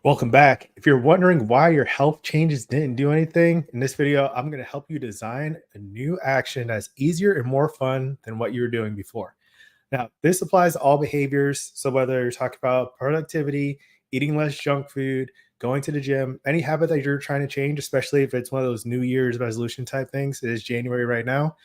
Welcome back. If you're wondering why your health changes didn't do anything, in this video, I'm going to help you design a new action that's easier and more fun than what you were doing before. Now, this applies to all behaviors. So, whether you're talking about productivity, eating less junk food, going to the gym, any habit that you're trying to change, especially if it's one of those New Year's resolution type things, it is January right now.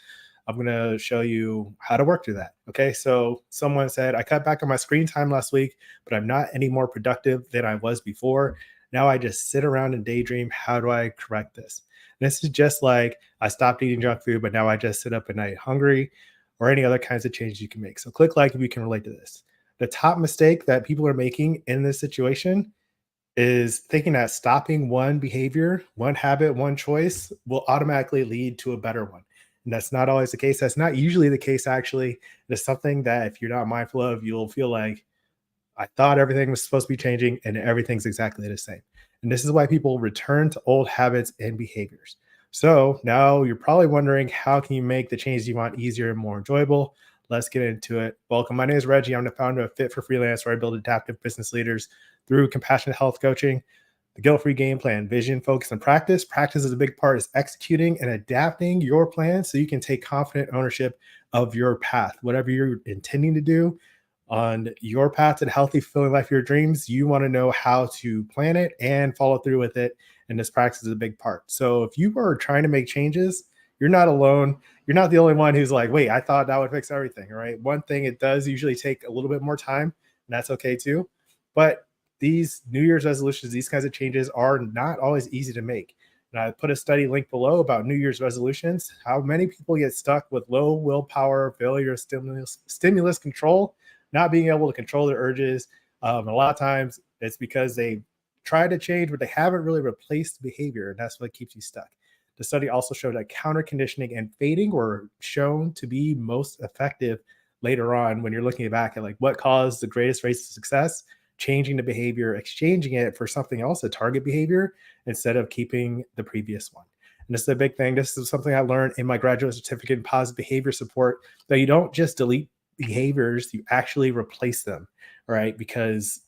I'm going to show you how to work through that. Okay. So someone said, I cut back on my screen time last week, but I'm not any more productive than I was before. Now I just sit around and daydream. How do I correct this? And this is just like I stopped eating junk food, but now I just sit up at night hungry or any other kinds of changes you can make. So click like if you can relate to this. The top mistake that people are making in this situation is thinking that stopping one behavior, one habit, one choice will automatically lead to a better one. And that's not always the case. That's not usually the case, actually. It's something that if you're not mindful of, you'll feel like, I thought everything was supposed to be changing and everything's exactly the same. And this is why people return to old habits and behaviors. So now you're probably wondering, how can you make the changes you want easier and more enjoyable? Let's get into it. Welcome. My name is Reggie. I'm the founder of Fit for Freelance, where I build adaptive business leaders through compassionate health coaching. The guilt-free game plan: vision, focus, and practice. Practice is a big part, is executing and adapting your plan so you can take confident ownership of your path. Whatever you're intending to do on your path to the healthy, fulfilling life of your dreams, you want to know how to plan it and follow through with it. And this practice is a big part. So if you are trying to make changes, you're not alone. You're not the only one who's like, wait, I thought that would fix everything. All right. One thing, it does usually take a little bit more time, and that's okay too. But these New Year's resolutions, these kinds of changes are not always easy to make. And I put a study link below about New Year's resolutions, how many people get stuck with low willpower, failure of stimulus control, not being able to control their urges. A lot of times it's because they try to change, but they haven't really replaced behavior. And that's what keeps you stuck. The study also showed that counter conditioning and fading were shown to be most effective later on when you're looking back at like what caused the greatest rates of success: changing the behavior, exchanging it for something else, a target behavior, instead of keeping the previous one. And this is a big thing. This is something I learned in my graduate certificate in positive behavior support, that you don't just delete behaviors, you actually replace them. All right. Because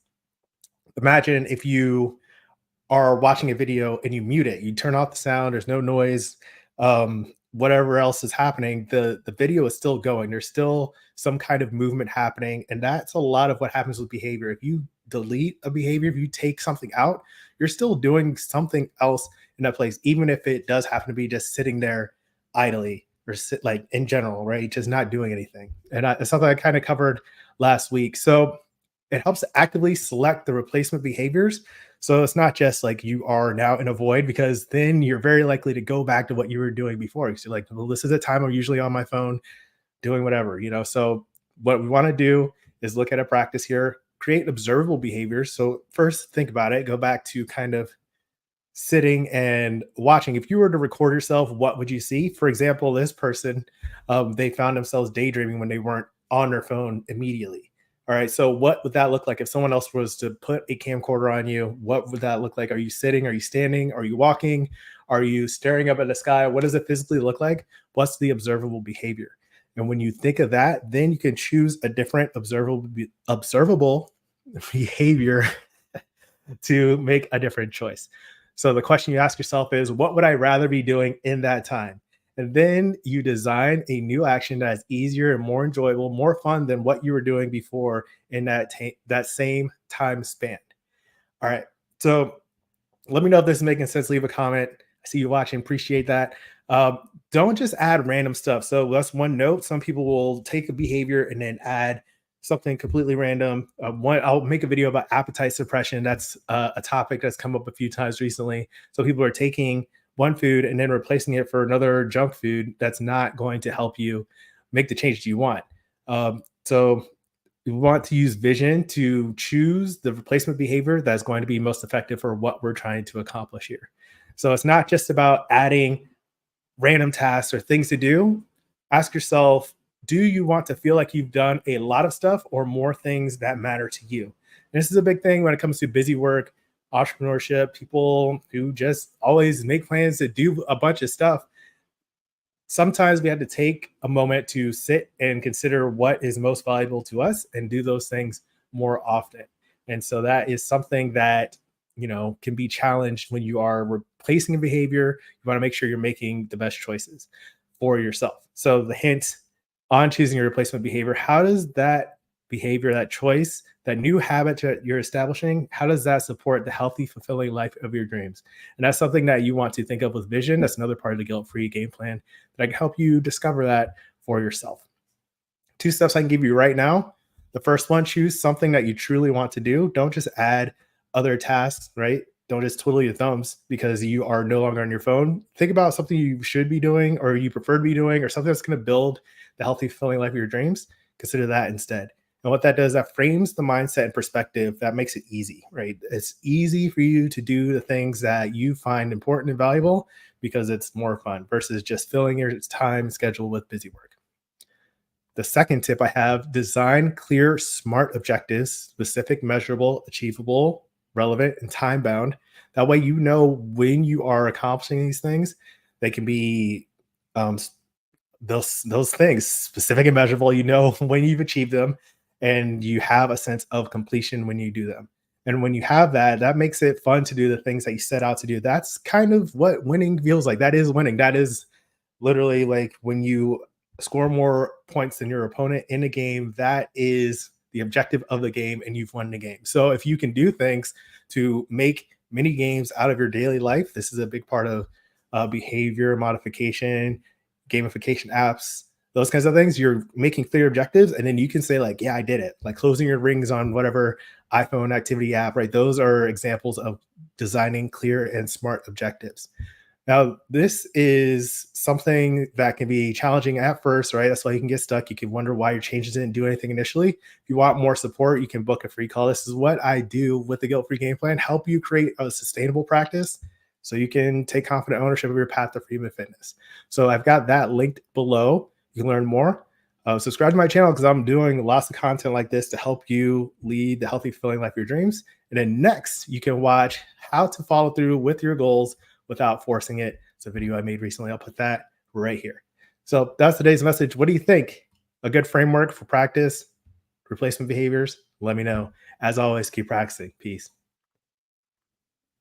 imagine if you are watching a video and you mute it, you turn off the sound, there's no noise, whatever else is happening, the video is still going. There's still some kind of movement happening. And that's a lot of what happens with behavior. If you delete a behavior, if you take something out, you're still doing something else in that place, even if it does happen to be just sitting there idly or sit like in general, right? Just not doing anything. And it's something I kind of covered last week. So it helps to actively select the replacement behaviors. So it's not just like you are now in a void, because then you're very likely to go back to what you were doing before. So like, well, this is the time I'm usually on my phone doing whatever. So what we want to do is look at a practice here, create observable behaviors. So first think about it, go back to kind of sitting and watching. If you were to record yourself, what would you see? For example, this person, they found themselves daydreaming when they weren't on their phone immediately. All right. So what would that look like if someone else was to put a camcorder on you? What would that look like? Are you sitting? Are you standing? Are you walking? Are you staring up at the sky? What does it physically look like? What's the observable behavior? And when you think of that, then you can choose a different observable behavior to make a different choice. So the question you ask yourself is, what would I rather be doing in that time? And then you design a new action that is easier and more enjoyable, more fun than what you were doing before in that same time span. All right. So let me know if this is making sense. Leave a comment. I see you watching. Appreciate that. Don't just add random stuff. So that's one note. Some people will take a behavior and then add something completely random. I'll make a video about appetite suppression. That's a topic that's come up a few times recently. So people are taking one food and then replacing it for another junk food that's not going to help you make the change you want. So we want to use vision to choose the replacement behavior that's going to be most effective for what we're trying to accomplish here. So it's not just about adding random tasks or things to do. Ask yourself, do you want to feel like you've done a lot of stuff or more things that matter to you? And this is a big thing when it comes to busy work, entrepreneurship, people who just always make plans to do a bunch of stuff. Sometimes we have to take a moment to sit and consider what is most valuable to us and do those things more often. And so that is something that can be challenged when you are replacing a behavior. You want to make sure you're making the best choices for yourself. So the hint on choosing your replacement behavior, how does that behavior, that choice, that new habit that you're establishing, how does that support the healthy, fulfilling life of your dreams? And that's something that you want to think of with vision. That's another part of the guilt-free game plan that I can help you discover that for yourself. 2 steps I can give you right now. The first one, choose something that you truly want to do. Don't just add other tasks, right? Don't just twiddle your thumbs because you are no longer on your phone. Think about something you should be doing or you prefer to be doing or something that's going to build the healthy, fulfilling life of your dreams. Consider that instead. And what that does, that frames the mindset and perspective. That makes it easy, right? It's easy for you to do the things that you find important and valuable because it's more fun versus just filling your time schedule with busy work. The second tip I have, design clear, smart objectives, specific, measurable, achievable, relevant, and time bound. That way, you know when you are accomplishing these things, they can be um, those things specific and measurable. You know when you've achieved them, and you have a sense of completion when you do them. And when you have that, that makes it fun to do the things that you set out to do. That's kind of what winning feels like. That is winning. That is literally like when you score more points than your opponent in a game, that is the objective of the game and you've won the game. So if you can do things to make mini games out of your daily life, this is a big part of behavior modification, gamification apps, those kinds of things. You're making clear objectives and then you can say like, yeah, I did it. Like closing your rings on whatever iPhone activity app, right? Those are examples of designing clear and smart objectives. Now, this is something that can be challenging at first, right? That's why you can get stuck. You can wonder why your changes didn't do anything initially. If you want more support, you can book a free call. This is what I do with the Guilt Free Game Plan, help you create a sustainable practice so you can take confident ownership of your path to freedom and fitness. So I've got that linked below. You can learn more. Subscribe to my channel because I'm doing lots of content like this to help you lead the healthy, fulfilling life of your dreams. And then next, you can watch how to follow through with your goals without forcing it. It's a video I made recently. I'll put that right here. So that's today's message. What do you think? A good framework for practice, replacement behaviors? Let me know. As always, keep practicing. Peace.